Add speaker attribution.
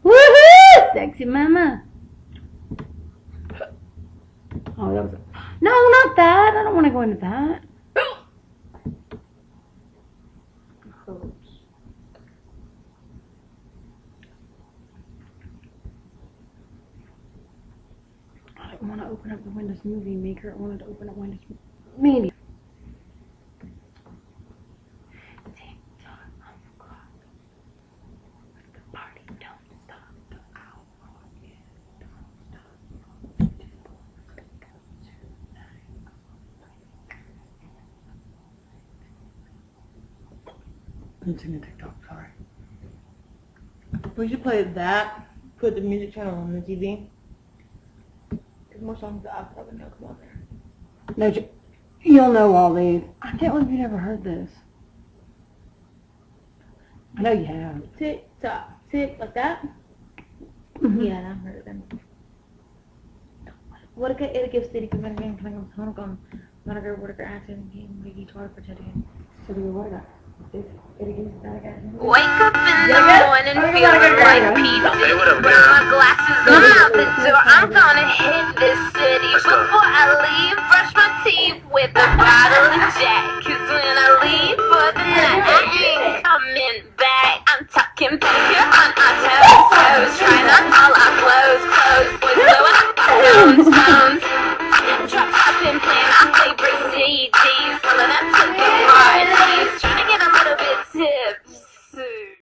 Speaker 1: Woohoo! Sexy mama. Oh, that was no, not that. I don't want to go into that. I don't want to open up the Windows Movie Maker. I wanted to open up Windows Media. I'm singing TikTok, sorry.
Speaker 2: We should play that, put the music channel on the TV. There's more songs that I probably know come on there.
Speaker 1: No, you'll know all these. I can't believe you never heard this. I know you have.
Speaker 2: Tick tock, tick, like that?
Speaker 1: Mm-hmm.
Speaker 2: Yeah, I've heard of them. What a it gives city because I'm going to work action game, maybe try for today.
Speaker 1: So do what I got?
Speaker 3: Wake up in the morning feeling like pizza. Put my glasses on out the door. I'm gonna hit this